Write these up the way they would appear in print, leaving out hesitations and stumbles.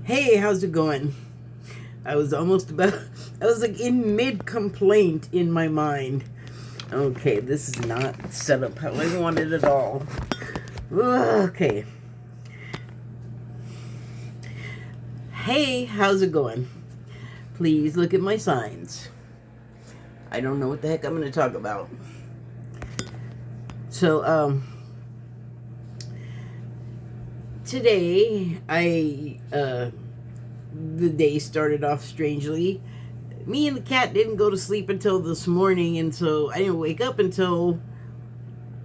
Hey, how's it going? I was almost about, I was like in mid complaint in my mind. Okay, this is not set up how I wanted at all. Okay. Hey, how's it going? Please look at my signs. I don't know what the heck I'm going to talk about. So, today the day started off strangely. Me and the cat didn't go to sleep until this morning, and so I didn't wake up until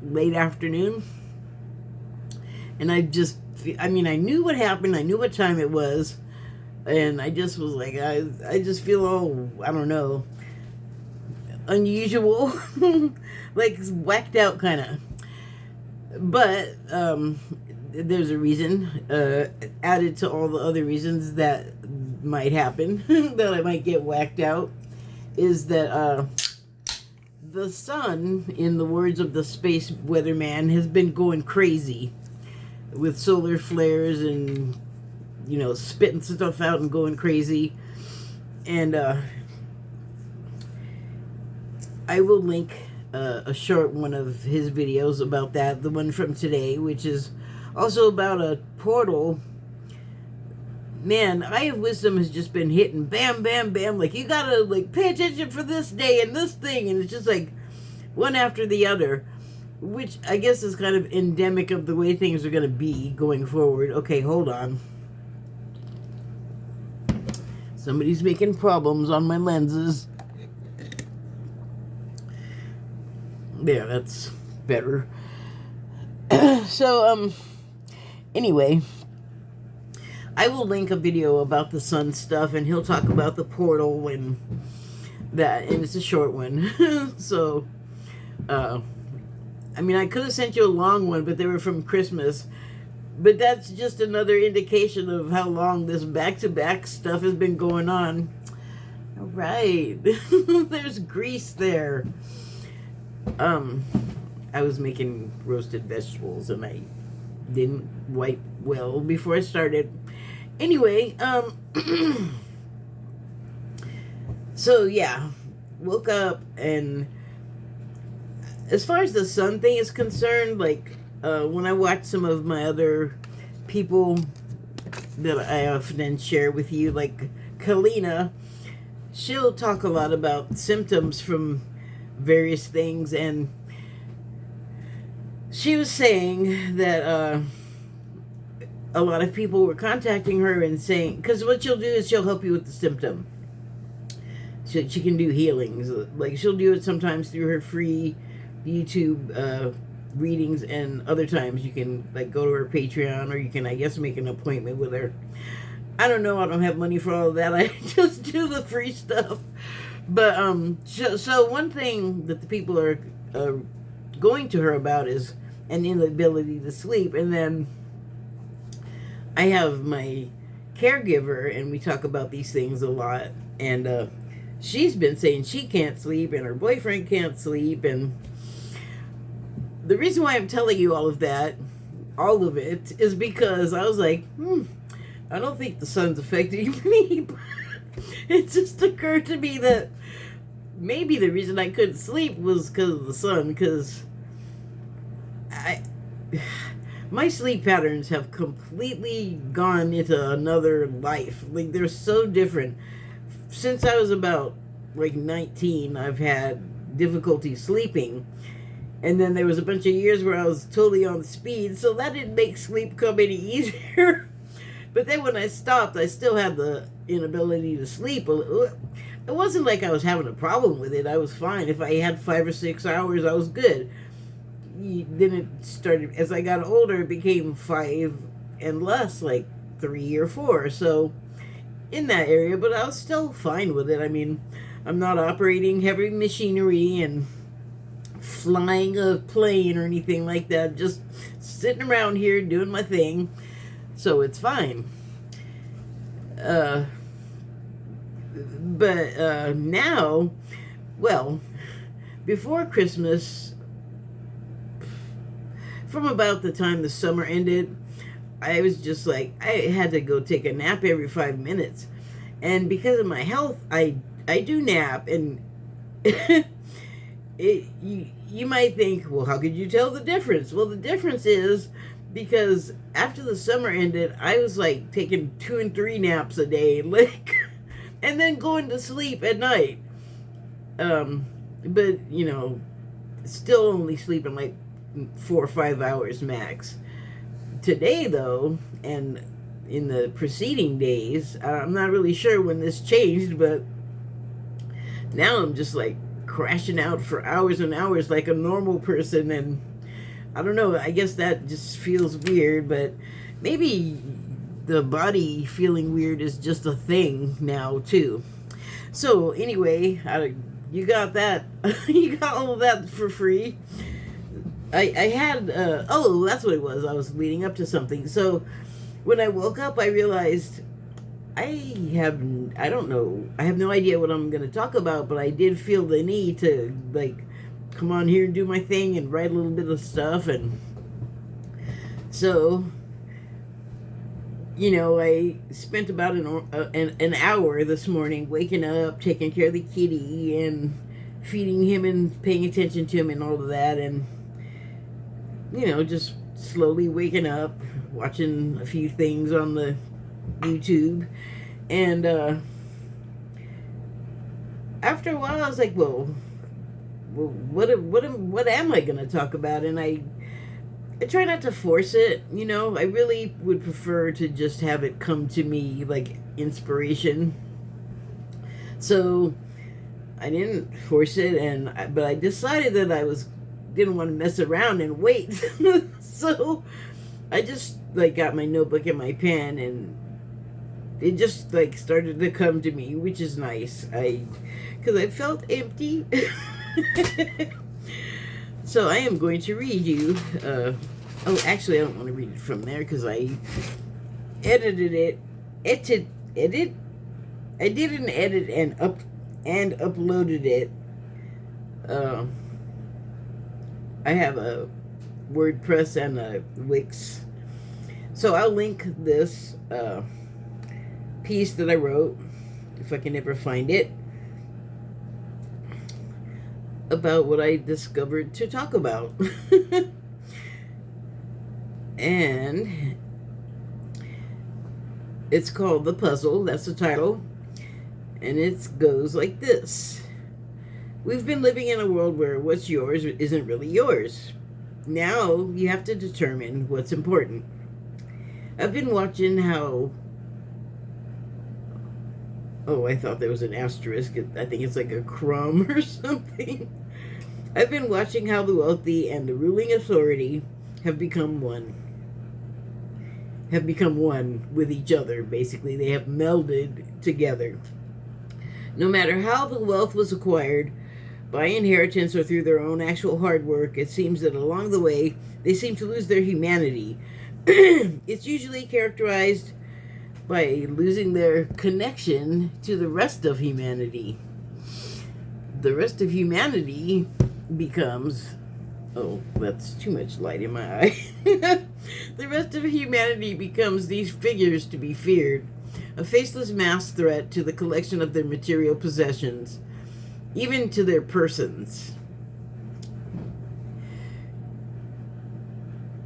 late afternoon. And I knew what happened, I knew what time it was, and I just was like, I just feel all, I don't know, unusual, like whacked out kind of. But there's a reason added to all the other reasons that might happen that I might get whacked out, is that the sun, in the words of the space weatherman, has been going crazy with solar flares and spitting stuff out and going crazy. And I will link a short one of his videos about that, the one from today, which is also about a portal. Man, Eye of Wisdom has just been hitting bam, bam, bam. Like, you gotta, like, pay attention for this day and this thing. And it's just, like, one after the other. Which I guess is kind of endemic of the way things are gonna be going forward. Okay, hold on. Somebody's making problems on my lenses. There, that's better. So, anyway, I will link a video about the sun stuff, and he'll talk about the portal and that, and it's a short one. So, I could have sent you a long one, but they were from Christmas. But that's just another indication of how long this back-to-back stuff has been going on. All right. There's grease there. I was making roasted vegetables, and I didn't wipe well before I started. Anyway, so yeah, woke up, and as far as the sun thing is concerned, like, when I watch some of my other people that I often share with you, like Kalina, she'll talk a lot about symptoms from various things, and she was saying that a lot of people were contacting her and saying, because what she'll do is she'll help you with the symptom. She can do healings. Like, she'll do it sometimes through her free YouTube readings, and other times you can, like, go to her Patreon, or you can, I guess, make an appointment with her. I don't know. I don't have money for all of that. I just do the free stuff. But so one thing that the people are going to her about is an inability to sleep. And then I have my caregiver, and we talk about these things a lot. And she's been saying she can't sleep, and her boyfriend can't sleep. And the reason why I'm telling you all of that, all of it, is because I was like, I don't think the sun's affecting me. It just occurred to me that maybe the reason I couldn't sleep was because of the sun, because my sleep patterns have completely gone into another life. Like, they're so different. Since I was about, like, 19, I've had difficulty sleeping. And then there was a bunch of years where I was totally on speed, so that didn't make sleep come any easier. But then when I stopped, I still had the inability to sleep. It wasn't like I was having a problem with it. I was fine. If I had 5 or 6 hours, I was good. Then it started, as I got older, it became 5 and less, like 3 or 4. So in that area, but I was still fine with it. I mean, I'm not operating heavy machinery and flying a plane or anything like that. Just sitting around here doing my thing. So it's fine. But now, well, before Christmas, from about the time the summer ended, I was just like, I had to go take a nap every 5 minutes. And because of my health, I do nap. And you might think, well, how could you tell the difference? Well, the difference is because after the summer ended, I was like taking 2 and 3 naps a day, like, and then going to sleep at night. But still only sleeping like 4 or 5 hours max. Today, though, and in the preceding days, I'm not really sure when this changed, but now I'm just like crashing out for hours and hours like a normal person. And I don't know, I guess that just feels weird, but maybe the body feeling weird is just a thing now too. So anyway, you got that. You got all of that for free. I had that's what it was. I was leading up to something. So when I woke up, I realized I have no idea what I'm going to talk about, but I did feel the need to like come on here and do my thing and write a little bit of stuff. And so I spent about an hour this morning waking up, taking care of the kitty and feeding him and paying attention to him and all of that. And just slowly waking up, watching a few things on the YouTube. And after a while, I was like, well, what am I going to talk about? And I try not to force it. I really would prefer to just have it come to me like inspiration. So I didn't force it, but I decided that I didn't want to mess around and wait. So I just like got my notebook and my pen, and it just like started to come to me, which is nice. Because I felt empty. So I am going to read you. Actually, I don't want to read it from there because I edited it. I did an edit and uploaded it. I have a WordPress and a Wix. So I'll link this piece that I wrote, if I can ever find it, about what I discovered to talk about. And it's called The Puzzle. That's the title. And it goes like this. We've been living in a world where what's yours isn't really yours. Now you have to determine what's important. I've been watching how... Oh, I thought there was an asterisk. I think it's like a crumb or something. I've been watching how the wealthy and the ruling authority have become one. Have become one with each other, basically. They have melded together. No matter how the wealth was acquired, by inheritance or through their own actual hard work, it seems that along the way, they seem to lose their humanity. It's usually characterized by losing their connection to the rest of humanity. The rest of humanity becomes... Oh, that's too much light in my eye. The rest of humanity becomes these figures to be feared, a faceless mass threat to the collection of their material possessions, even to their persons.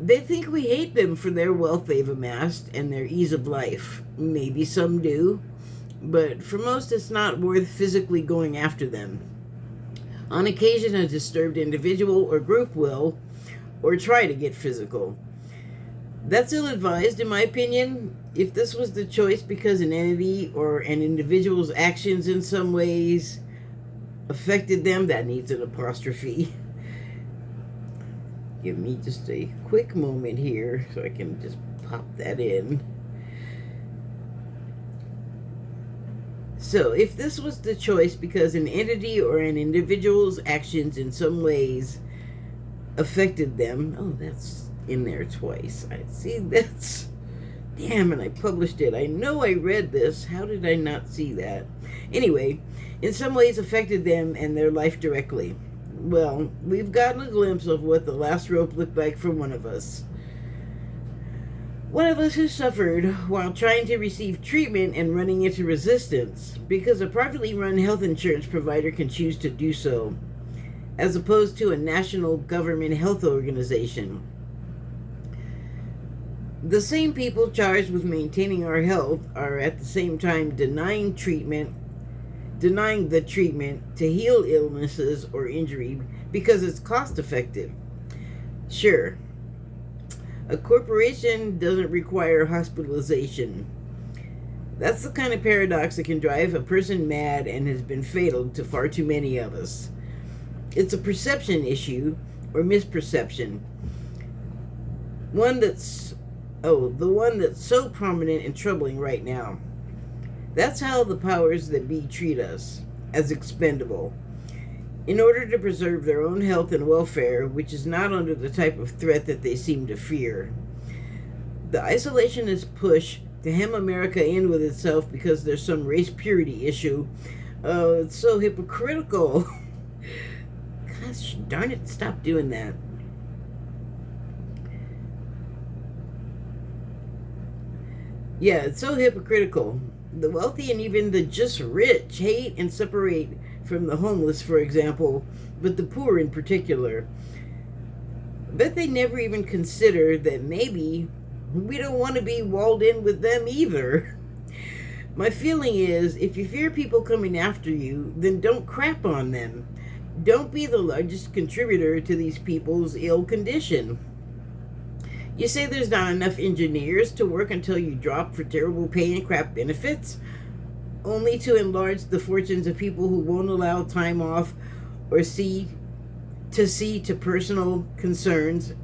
They think we hate them for their wealth they've amassed and their ease of life. Maybe some do, but for most it's not worth physically going after them. On occasion, a disturbed individual or group will, or try to get physical. That's ill-advised, in my opinion. If this was the choice because an entity or an individual's actions in some ways affected them, that needs an apostrophe. Give me just a quick moment here so I can just pop that in. So, if this was the choice because an entity or an individual's actions in some ways affected them... Oh, that's in there twice. I see that's... Damn, and I published it. I know I read this. How did I not see that? Anyway, in some ways affected them and their life directly. Well, we've gotten a glimpse of what the last rope looked like for one of us. One of us who suffered while trying to receive treatment and running into resistance because a privately run health insurance provider can choose to do so, as opposed to a national government health organization. The same people charged with maintaining our health are at the same time denying the treatment to heal illnesses or injury because it's cost effective. Sure, a corporation doesn't require hospitalization. That's the kind of paradox that can drive a person mad and has been fatal to far too many of us. It's a perception issue or misperception. The one that's so prominent and troubling right now. That's how the powers that be treat us, as expendable, in order to preserve their own health and welfare, which is not under the type of threat that they seem to fear. The isolationist push to hem America in with itself because there's some race purity issue, it's so hypocritical. Gosh darn it, stop doing that. Yeah, it's so hypocritical. The wealthy and even the just rich hate and separate from the homeless, for example, but the poor in particular. Bet they never even consider that maybe we don't want to be walled in with them either. My feeling is, if you fear people coming after you, then don't crap on them. Don't be the largest contributor to these people's ill condition. You say there's not enough engineers to work until you drop for terrible pay and crap benefits, only to enlarge the fortunes of people who won't allow time off or see to personal concerns.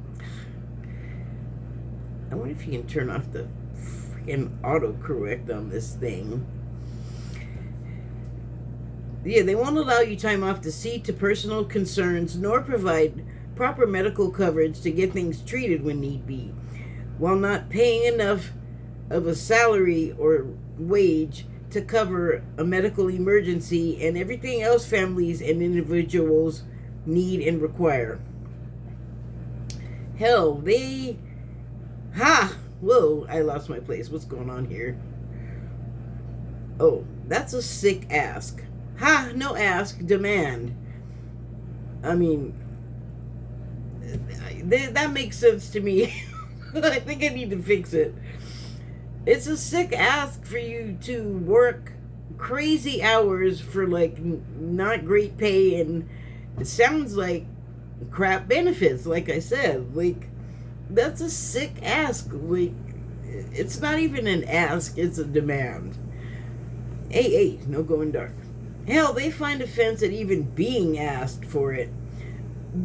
I wonder if you can turn off the freaking autocorrect on this thing. Yeah, they won't allow you time off to see to personal concerns, nor provide proper medical coverage to get things treated when need be, while not paying enough of a salary or wage to cover a medical emergency and everything else families and individuals need and require. Hell, whoa, I lost my place. What's going on here? Oh, that's a sick ask. No ask, demand. I mean, that makes sense to me. I think I need to fix it. It's a sick ask for you to work crazy hours for not great pay, and it sounds like crap benefits. Like I said, that's a sick ask. It's not even an ask, it's a demand. Hey, no going dark. Hell, they find offense at even being asked for it.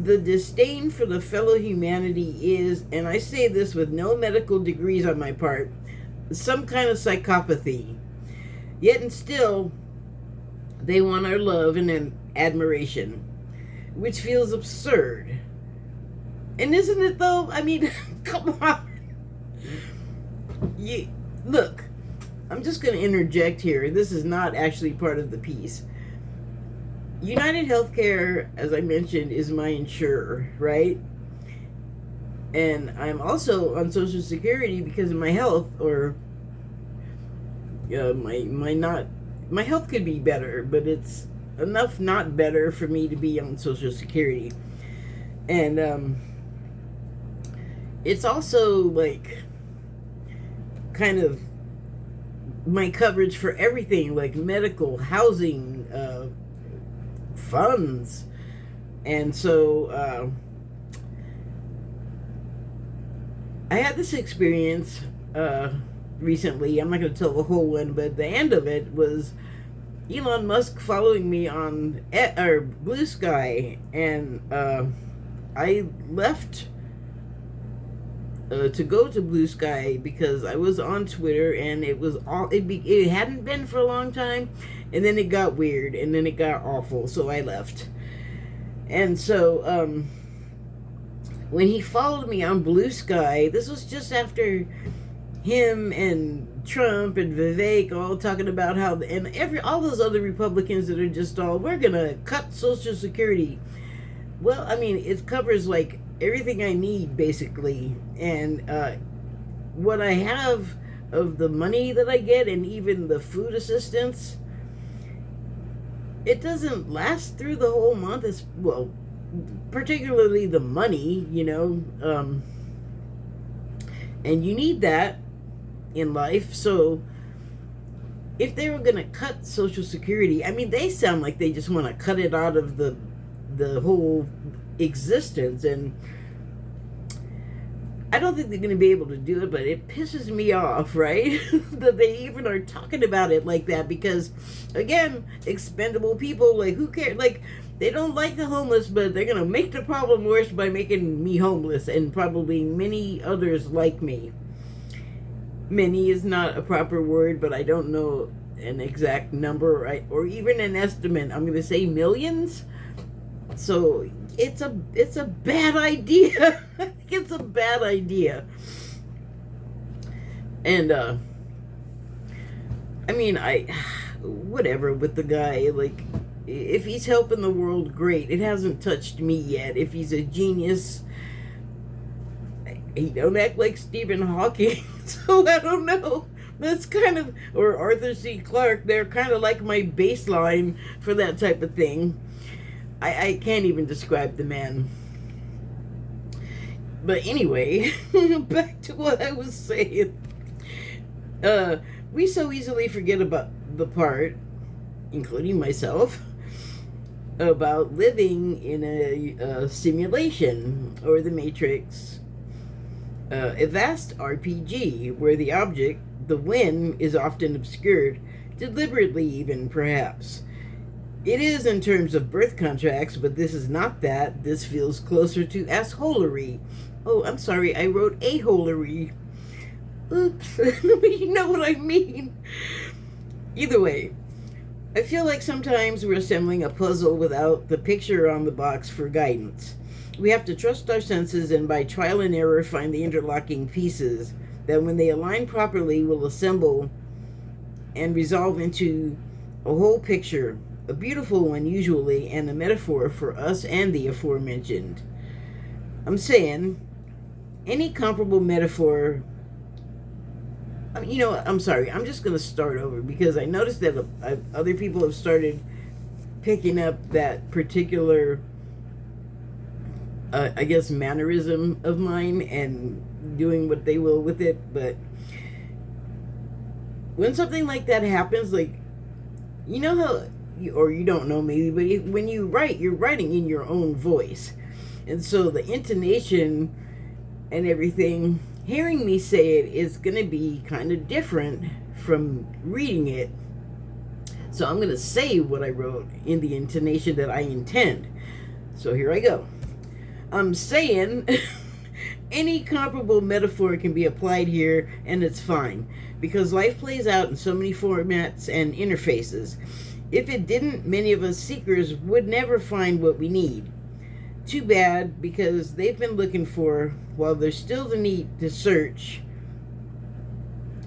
The disdain for the fellow humanity is, and I say this with no medical degrees on my part, some kind of psychopathy. Yet and still, they want our love and admiration, which feels absurd. And isn't it though? I mean, come on. Look, I'm just going to interject here. This is not actually part of the piece. United Healthcare, as I mentioned, is my insurer, right? And I'm also on Social Security because of my health, or my health could be better, but it's enough not better for me to be on Social Security. And it's also kind of my coverage for everything, like medical, housing, funds. And so I had this experience recently. I'm not going to tell the whole one, but the end of it was Elon Musk following me on Blue Sky, and I left to go to Blue Sky because I was on Twitter, and it hadn't been for a long time, and then it got weird, and then it got awful, so I left. And so when he followed me on Blue Sky, this was just after him and Trump and Vivek all talking about how, and all those other Republicans that are just all, we're gonna cut Social Security. Well, I mean, it covers everything I need, basically. And what I have of the money that I get and even the food assistance, it doesn't last through the whole month. As well, particularly the money, and you need that in life. So if they were going to cut Social Security, I mean, they sound like they just want to cut it out of the whole existence, and I don't think they're going to be able to do it, but it pisses me off, right? That they even are talking about it like that, because, again, expendable people, like, who cares? Like, they don't like the homeless, but they're going to make the problem worse by making me homeless, and probably many others like me. Many is not a proper word, but I don't know an exact number, right? Or even an estimate. I'm going to say millions. So it's a bad idea. I think it's a bad idea. And I mean, whatever with the guy, like, if he's helping the world, great. It hasn't touched me yet. If he's a genius, he don't act like Stephen Hawking. So I don't know. That's kind of, or Arthur C. Clarke, they're kind of like my baseline for that type of thing. I can't even describe the man. But anyway, back to what I was saying. We so easily forget about the part, including myself, about living in a simulation, or the Matrix, a vast RPG where the object, the win, is often obscured, deliberately even, perhaps. It is in terms of birth contracts, but this is not that. This feels closer to assholery. Oh, I'm sorry, I wrote aholery. Oops, you know what I mean. Either way, I feel like sometimes we're assembling a puzzle without the picture on the box for guidance. We have to trust our senses and by trial and error find the interlocking pieces that when they align properly will assemble and resolve into a whole picture, a beautiful one usually, and a metaphor for us and the aforementioned. I'm saying any comparable metaphor. I'm sorry, I'm just going to start over because I noticed that other people have started picking up that particular I guess mannerism of mine and doing what they will with it. But when something like that happens, like, you know how, or you don't know maybe, but when you write, you're writing in your own voice, and so the intonation and everything, hearing me say it is going to be kind of different from reading it. So I'm going to say what I wrote in the intonation that I intend. So here I go. I'm saying any comparable metaphor can be applied here, and it's fine, because life plays out in so many formats and interfaces. If it didn't, many of us seekers would never find what we need. Too bad, because they've been looking for, while there's still the need to search.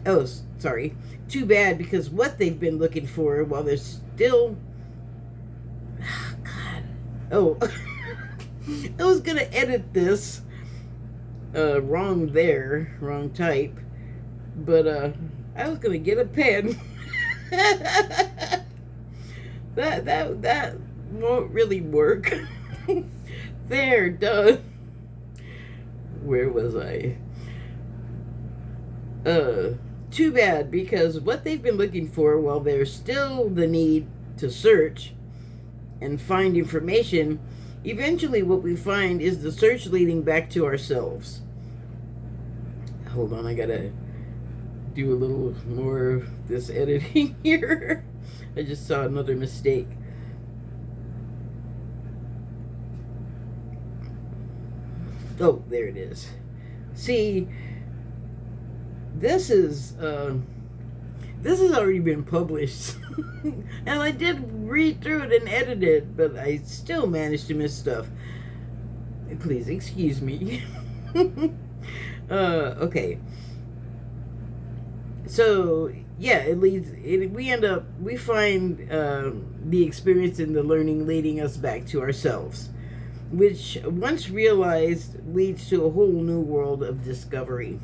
Oh, sorry. Too bad, because what they've been looking for, while there's still... God. Oh. I was going to edit this. Wrong there. Wrong type. But, I was going to get a pen. That won't really work. There, done. Where was I? Too bad, because what they've been looking for, while there's still the need to search and find information, eventually what we find is the search leading back to ourselves. Hold on, I gotta do a little more of this editing here. I just saw another mistake. Oh, there it is. See, this has already been published. And I did read through it and edit it, but I still managed to miss stuff. Please excuse me. Okay. So, yeah, we find the experience and the learning leading us back to ourselves, which, once realized, leads to a whole new world of discovery.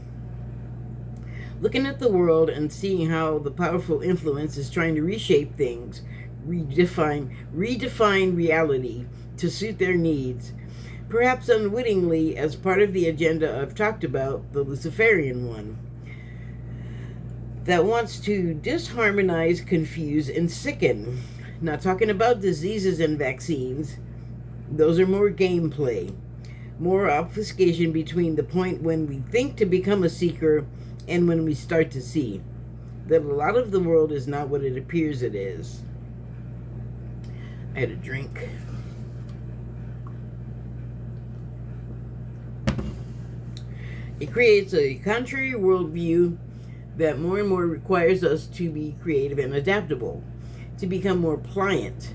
looking at the world and seeing how the powerful influence is trying to reshape things, redefine reality to suit their needs, perhaps unwittingly as part of the agenda I've talked about, the Luciferian one, that wants to disharmonize, confuse, and sicken. Not talking about diseases and vaccines. Those are more gameplay, more obfuscation between the point when we think to become a seeker and when we start to see that a lot of the world is not what it appears it is. I had a drink. It creates a contrary worldview that more and more requires us to be creative and adaptable, to become more pliant,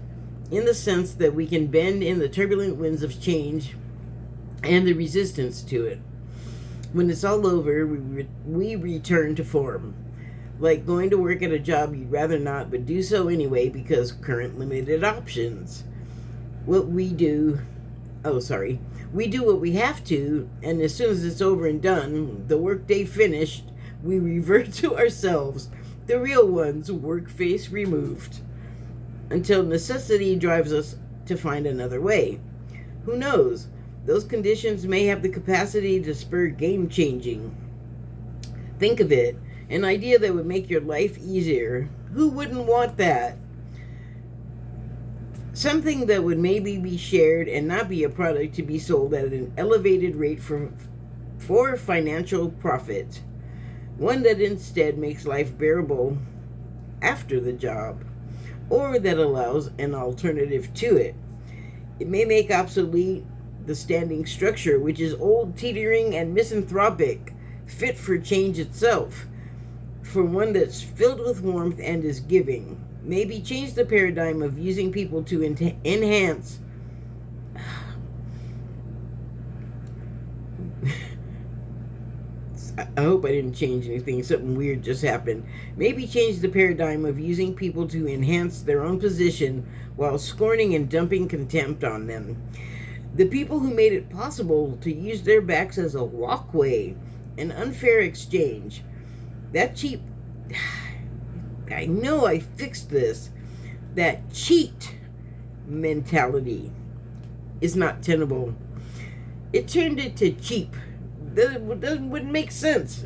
in the sense that we can bend in the turbulent winds of change and the resistance to it. When it's all over, we return to form. Like going to work at a job you'd rather not, but do so anyway because current limited options. We do what we have to, and as soon as it's over and done, the workday finished, we revert to ourselves, the real ones, work face removed, until necessity drives us to find another way. Who knows? Those conditions may have the capacity to spur game changing. Think of it, an idea that would make your life easier. Who wouldn't want that? Something that would maybe be shared and not be a product to be sold at an elevated rate for financial profit. One that instead makes life bearable after the job, or that allows an alternative to it. It may make obsolete the standing structure, which is old, teetering, and misanthropic, fit for change itself, for one that's filled with warmth and is giving. Maybe change the paradigm of using people to enhance I hope I didn't change anything. Something weird just happened. Maybe change the paradigm of using people to enhance their own position while scorning and dumping contempt on them. The people who made it possible to use their backs as a walkway, an unfair exchange. That cheap... I know I fixed this. That cheat mentality is not tenable. It turned into cheap. That wouldn't make sense.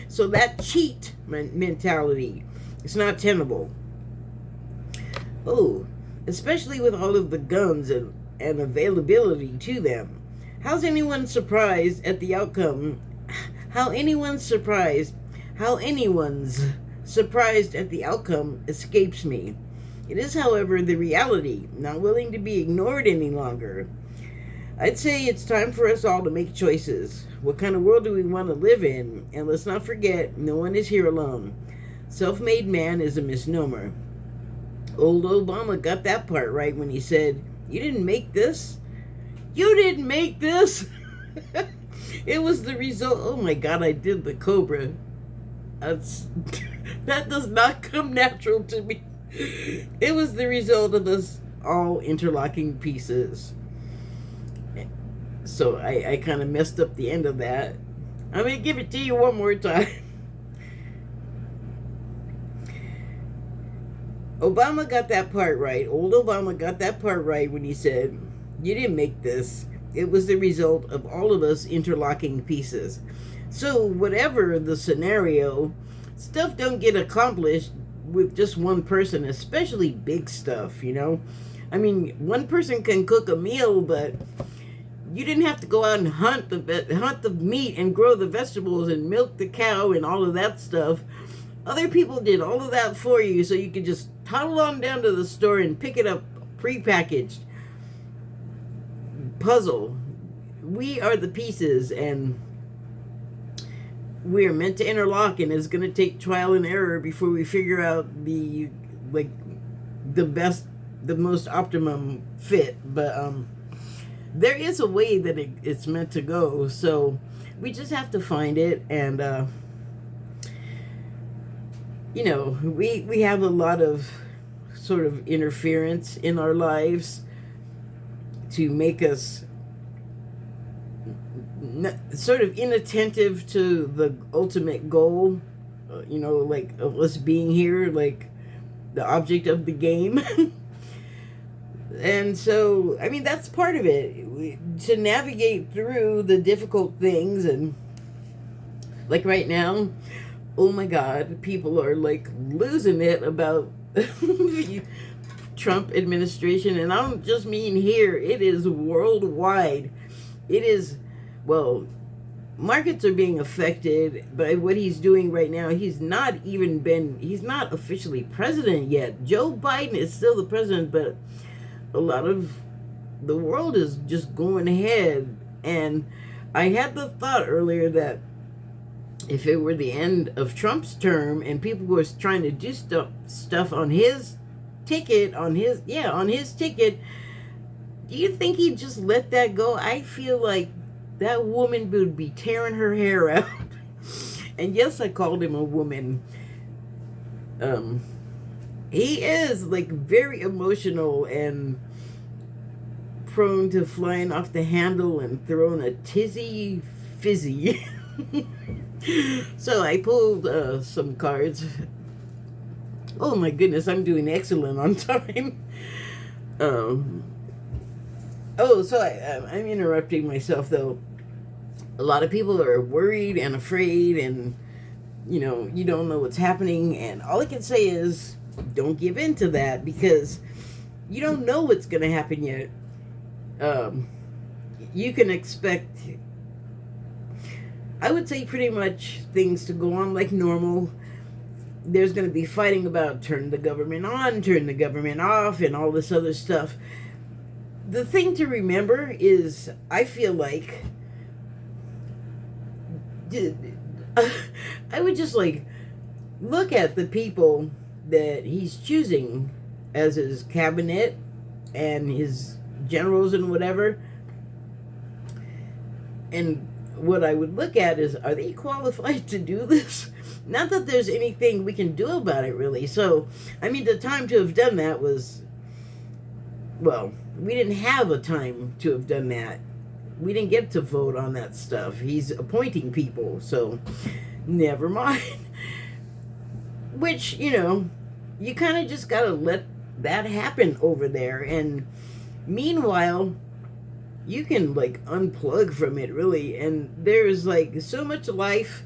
So that cheat mentality is not tenable. Oh, especially with all of the guns and availability to them. How's anyone surprised at the outcome? How anyone's surprised at the outcome escapes me. It is, however, the reality, not willing to be ignored any longer. I'd say it's time for us all to make choices. What kind of world do we want to live in? And let's not forget, no one is here alone. Self-made man is a misnomer. Old Obama got that part right when he said, "You didn't make this? You didn't make this?" It was the result. Oh my God, I did the Cobra. That does not come natural to me. It was the result of us all interlocking pieces. So I kind of messed up the end of that. I'm going to give it to you one more time. Obama got that part right. Old Obama got that part right when he said, "You didn't make this. It was the result of all of us interlocking pieces." So whatever the scenario, stuff don't get accomplished with just one person, especially big stuff, you know? I mean, one person can cook a meal, but you didn't have to go out and hunt the meat and grow the vegetables and milk the cow and all of that stuff. Other people did all of that for you, so you could just toddle on down to the store and pick it up prepackaged. Puzzle. We are the pieces, and we're meant to interlock, and it's going to take trial and error before we figure out the most optimum fit. But there is a way that it's meant to go, so we just have to find it. And we have a lot of sort of interference in our lives to make us sort of inattentive to the ultimate goal like of us being here, like the object of the game. And so, I mean, that's part of it. To navigate through the difficult things, and like right now, oh my God, people are like losing it about the Trump administration. And I don't just mean here, it is worldwide. It is, well, markets are being affected by what he's doing right now. He's not officially president yet. Joe Biden is still the president, but a lot of the world is just going ahead. And I had the thought earlier that if it were the end of Trump's term and people were trying to do stuff on his ticket, on his ticket, do you think he'd just let that go? I feel like that woman would be tearing her hair out. And yes, I called him a woman. He is like very emotional and prone to flying off the handle and throwing a tizzy fizzy. So I pulled some cards. Oh my goodness, I'm doing excellent on time. So I'm interrupting myself though. A lot of people are worried and afraid, and you don't know what's happening, and all I can say is don't give in to that, because you don't know what's going to happen yet. You can expect, I would say, pretty much things to go on like normal. There's going to be fighting about turn the government on, turn the government off, and all this other stuff. The thing to remember is, I feel like I would just like look at the people that he's choosing as his cabinet and his generals and whatever. And what I would look at is, are they qualified to do this? Not that there's anything we can do about it, really. So, I mean, the time to have done that was, well, we didn't have a time to have done that. We didn't get to vote on that stuff. He's appointing people, so never mind. Which, you kind of just gotta let that happen over there. And meanwhile, you can like unplug from it, really. And there's like so much life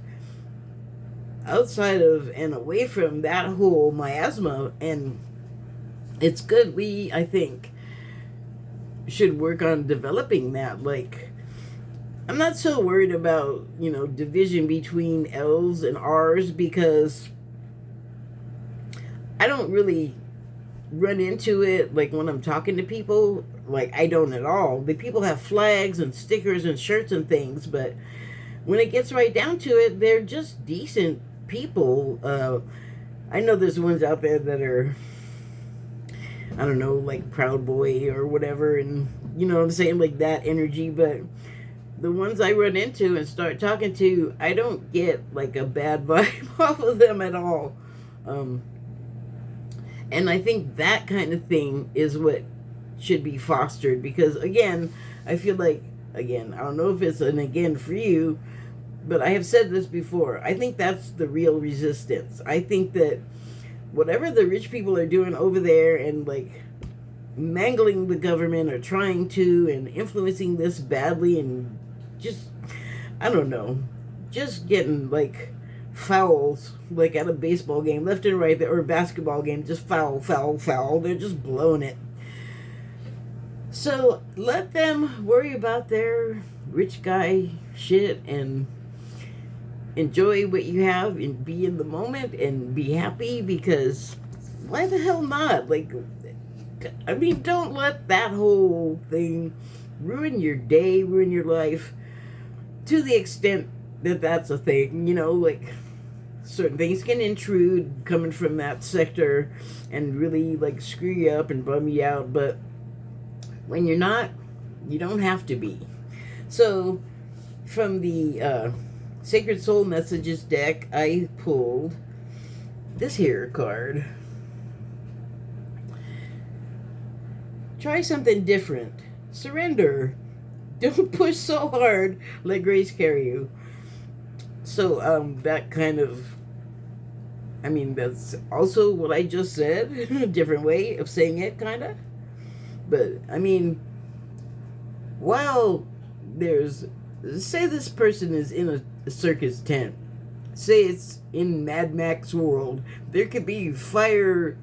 outside of and away from that whole miasma. And it's good. I think, should work on developing that. Like, I'm not so worried about division between L's and R's, because I don't really run into it like when I'm talking to people. Like, I don't at all. The people have flags and stickers and shirts and things, but when it gets right down to it, they're just decent people. I know there's ones out there that are, I don't know, like Proud Boy or whatever, and you know what I'm saying, like that energy. But the ones I run into and start talking to, I don't get like a bad vibe off of them at all. And I think that kind of thing is what should be fostered, because again, I feel like, I don't know if it's an again for you, but I have said this before, I think that's the real resistance. I think that whatever the rich people are doing over there and like mangling the government or trying to and influencing this badly and just, I don't know, just getting like fouls like at a baseball game left and right there, or a basketball game, just foul. They're just blowing it. So let them worry about their rich guy shit and enjoy what you have and be in the moment and be happy, because why the hell not? Like, I mean, don't let that whole thing ruin your day, ruin your life, to the extent that that's a thing. Like, certain things can intrude coming from that sector and really like screw you up and bum you out, but when you're not, you don't have to be. So from the Sacred Soul Messages deck, I pulled this here card. Try something different. Surrender. Don't push so hard. Let grace carry you. So that kind of I mean, that's also what I just said. Different way of saying it, kind of. But, I mean, while there's, say this person is in a circus tent, say it's in Mad Max world, there could be fire,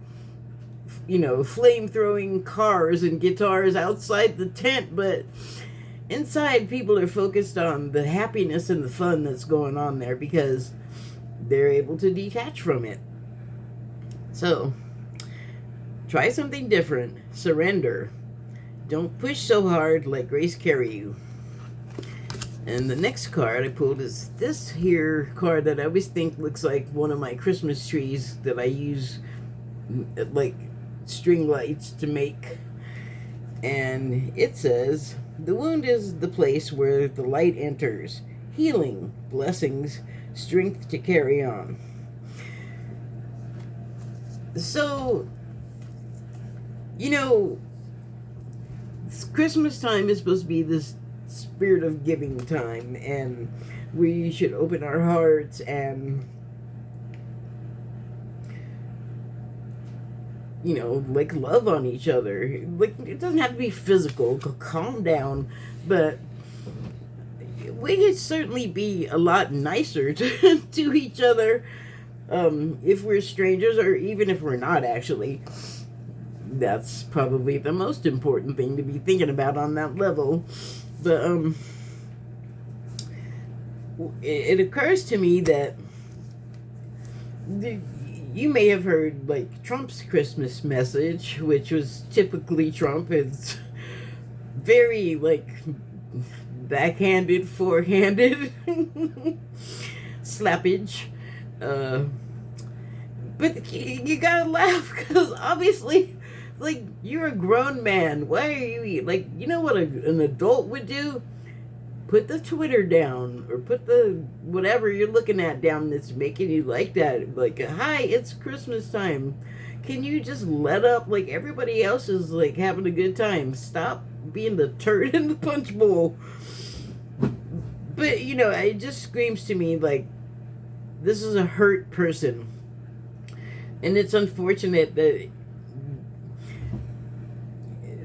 flame throwing cars and guitars outside the tent, but inside people are focused on the happiness and the fun that's going on there because they're able to detach from it. So, try something different. Surrender. Don't push so hard, let grace carry you. And the next card I pulled is this here card that I always think looks like one of my Christmas trees that I use like string lights to make. And it says, the wound is the place where the light enters. Healing, blessings, strength to carry on. So, Christmas time is supposed to be this spirit of giving time, and we should open our hearts and like love on each other. Like, it doesn't have to be physical, calm down, but we could certainly be a lot nicer to each other if we're strangers, or even if we're not, actually. That's probably the most important thing to be thinking about on that level. But it occurs to me that you may have heard like Trump's Christmas message, which was typically Trump. It's very like backhanded, forehanded, slappage. But you gotta laugh because obviously, like, you're a grown man. Why are you eating? Like, you know what an adult would do? Put the Twitter down, or put the whatever you're looking at down that's making you like that. Like, hi, it's Christmas time. Can you just let up? Like, everybody else is like having a good time. Stop being the turd in the punch bowl. But it just screams to me like this is a hurt person, and it's unfortunate that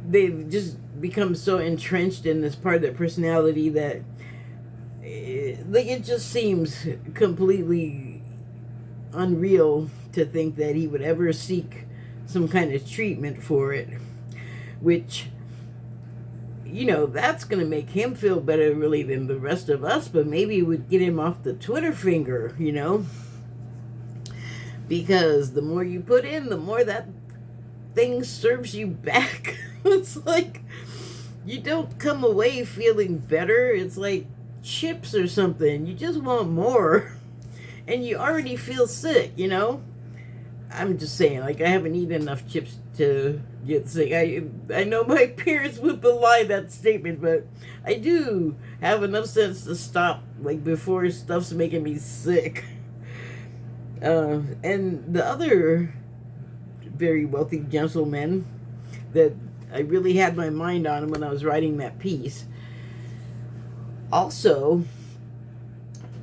they've just become so entrenched in this part of their personality that it just seems completely unreal to think that he would ever seek some kind of treatment for it, which that's going to make him feel better really than the rest of us, but maybe it would get him off the Twitter finger, because the more you put in, the more that thing serves you back. It's like you don't come away feeling better. It's like chips or something. You just want more, and you already feel sick. I'm just saying, like, I haven't eaten enough chips to get sick. I know my parents would belie that statement, but I do have enough sense to stop, like, before stuff's making me sick. And the other very wealthy gentleman that I really had my mind on when I was writing that piece, also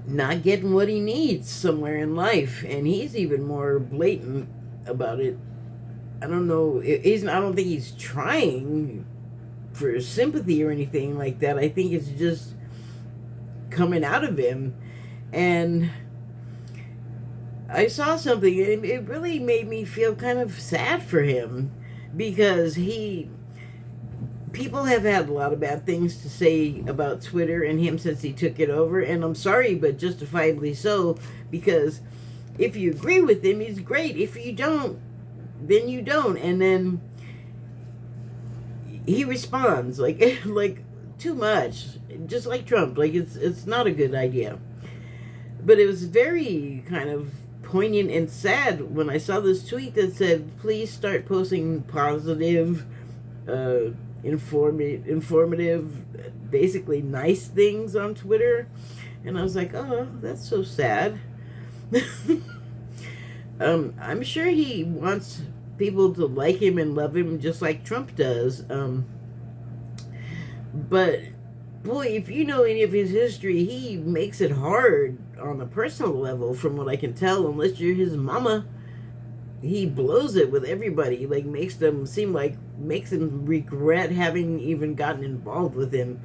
not getting what he needs somewhere in life, and he's even more blatant about it. I don't know. I don't think he's trying for sympathy or anything like that. I think it's just coming out of him, and I saw something, and it really made me feel kind of sad for him, because people have had a lot of bad things to say about Twitter and him since he took it over, and I'm sorry, but justifiably so, because if you agree with him, he's great. If you don't, then you don't. And then he responds like too much, just like Trump. Like, it's not a good idea. But it was very kind of poignant and sad when I saw this tweet that said, please start posting positive, informative, basically nice things on Twitter. And I was like, oh, that's so sad. I'm sure he wants people to like him and love him just like Trump does. But boy, if you know any of his history, he makes it hard on a personal level, from what I can tell, unless you're his mama, he blows it with everybody. Like, makes them regret having even gotten involved with him.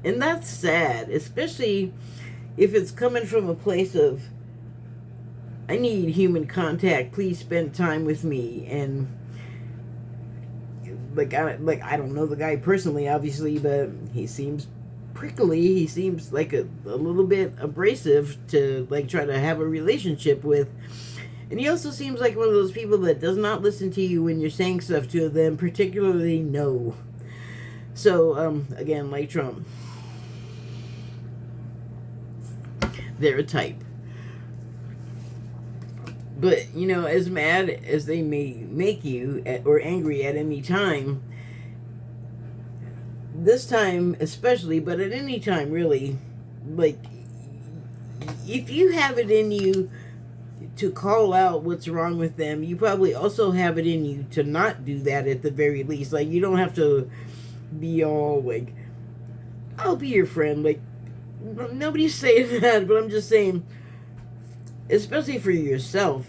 And that's sad, especially if it's coming from a place of, I need human contact, please spend time with me. And I don't know the guy personally, obviously, but he seems prickly. He seems like a little bit abrasive to like try to have a relationship with. And he also seems like one of those people that does not listen to you when you're saying stuff to them, particularly no. So, again, like Trump, they're a type. But, you know, as mad as they may make you or angry at any time, this time especially, but at any time really, like, if you have it in you to call out what's wrong with them, you probably also have it in you to not do that at the very least. Like, you don't have to be all like, I'll be your friend. Like, nobody's saying that, but I'm just saying, especially for yourself,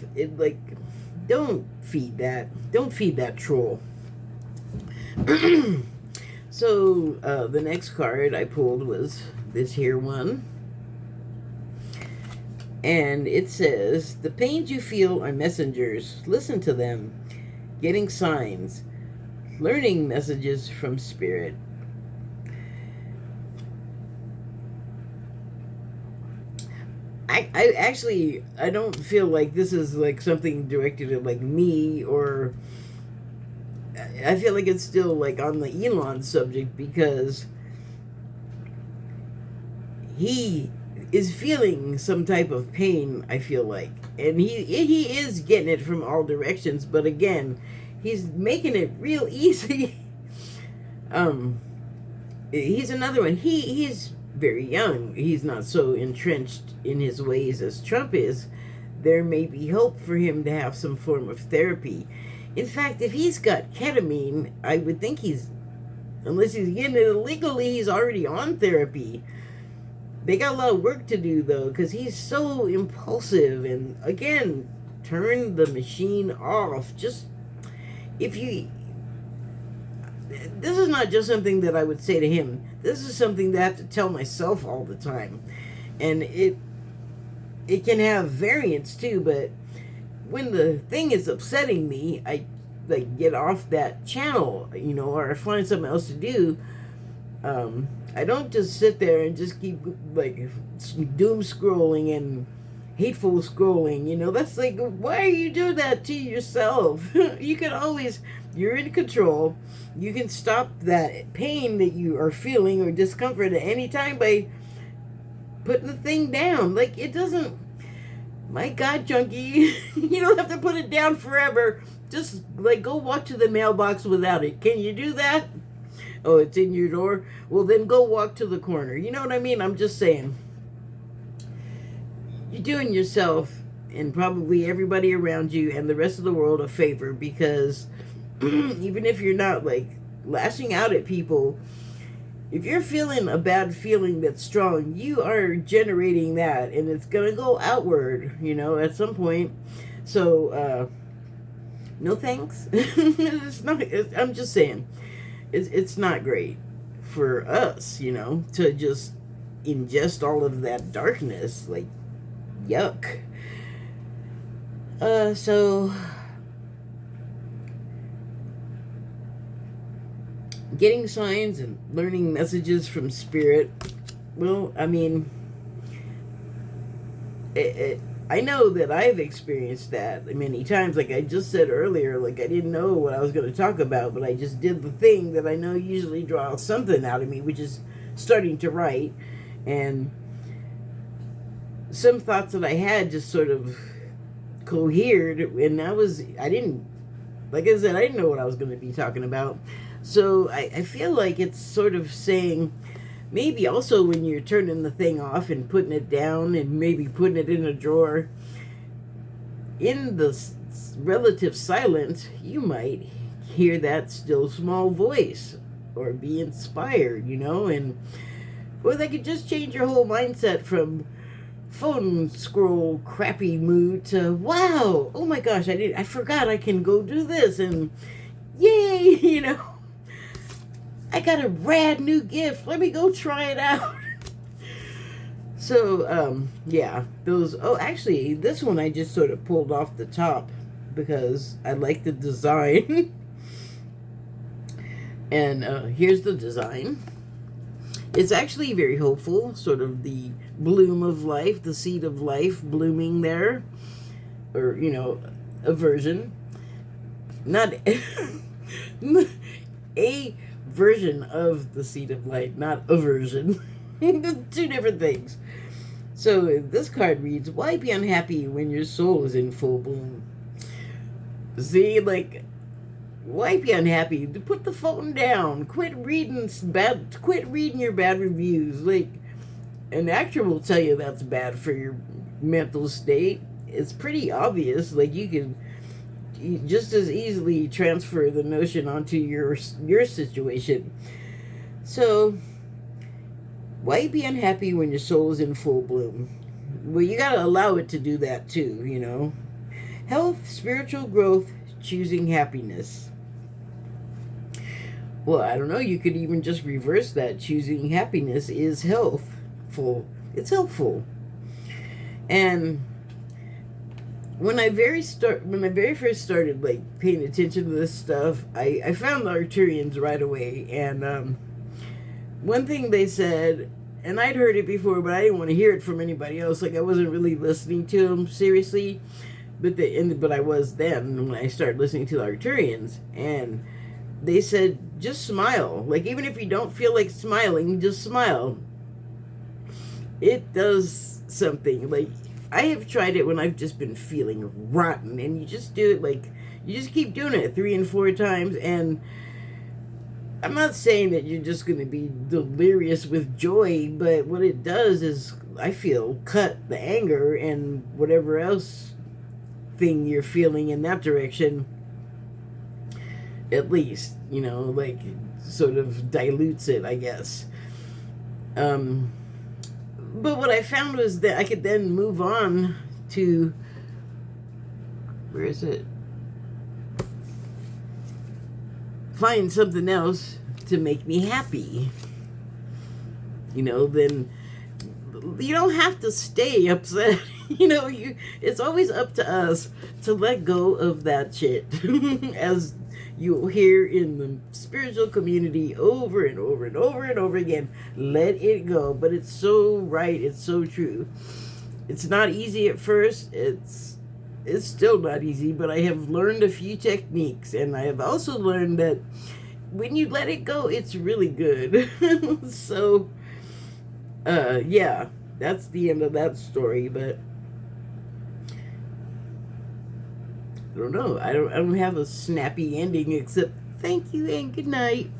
don't feed that troll. So the next card I pulled was this here one, and it says, the pains you feel are messengers. Listen to them. Getting signs. Learning messages from spirit. I don't feel like this is like something directed at like me, or I feel like it's still like on the Elon subject, because he is feeling some type of pain, I feel like, and he is getting it from all directions, but again, he's making it real easy. He's another one. He's very young. He's not so entrenched in his ways as Trump is. There may be hope for him to have some form of therapy. In fact, if he's got ketamine, I would think unless he's getting it illegally, he's already on therapy. They got a lot of work to do, though, because he's so impulsive. And again, turn the machine off. Just, this is not just something that I would say to him. This is something that I have to tell myself all the time. And it can have variants too, but when the thing is upsetting me, I like get off that channel, or I find something else to do. I don't just sit there and just keep like doom scrolling and hateful scrolling. That's like, why are you doing that to yourself? You're in control. You can stop that pain that you are feeling or discomfort at any time by putting the thing down. Like, it doesn't, my God, junkie, you don't have to put it down forever. Just like go walk to the mailbox without it. Can you do that? Oh, it's in your door? Well, then go walk to the corner. You know what I mean? I'm just saying. You're doing yourself and probably everybody around you and the rest of the world a favor, because even if you're not like lashing out at people, if you're feeling a bad feeling that's strong, you are generating that, and it's gonna go outward, at some point. So, no thanks. I'm just saying, it's not great for us, to just ingest all of that darkness. Like, yuck. So getting signs and learning messages from spirit. Well, I mean, I know that I've experienced that many times. Like I just said earlier, like I didn't know what I was going to talk about, but I just did the thing that I know usually draws something out of me, which is starting to write. And some thoughts that I had just sort of cohered, and I didn't know what I was going to be talking about. So I feel like it's sort of saying, maybe also when you're turning the thing off and putting it down and maybe putting it in a drawer, in the relative silence, you might hear that still small voice or be inspired, and or they could just change your whole mindset from phone scroll crappy mood to, wow, oh my gosh, I forgot I can go do this, and yay, I got a rad new gift. Let me go try it out. So, yeah, actually, this one I just sort of pulled off the top because I like the design. And here's the design. It's actually very hopeful, sort of the bloom of life, the seed of life blooming there, or, a version. Not a version of the seed of life, not a version. Two different things. So this card reads, why be unhappy when your soul is in full bloom? See, like, why be unhappy? Put the phone down. Quit reading your bad reviews. Like, an actor will tell you that's bad for your mental state. It's pretty obvious. Like, you can just as easily transfer the notion onto your situation. So, why be unhappy when your soul is in full bloom? Well, you gotta allow it to do that too, Health, spiritual growth, choosing happiness. Well, I don't know, you could even just reverse that. Choosing happiness is healthful. It's helpful. And when I very first started like paying attention to this stuff, I found the Arcturians right away. And one thing they said, and I'd heard it before, but I didn't want to hear it from anybody else. Like, I wasn't really listening to them seriously, but I was then when I started listening to the Arcturians, and they said, just smile. Like, even if you don't feel like smiling, just smile. It does something. Like, I have tried it when I've just been feeling rotten, and you just do it, like, you just keep doing it 3 and 4 times, and I'm not saying that you're just going to be delirious with joy, but what it does is, I feel, cut the anger and whatever else thing you're feeling in that direction, at least, like, sort of dilutes it, I guess. But what I found was that I could then move on to, where is it? Find something else to make me happy. Then you don't have to stay upset. It's always up to us to let go of that shit. As you'll hear in the spiritual community over and over and over and over again, let it go. But it's so right, it's so true. It's not easy at first. It's still not easy, but I have learned a few techniques, and I have also learned that when you let it go, it's really good. So, yeah, that's the end of that story, but I don't know. I don't have a snappy ending except thank you and good night.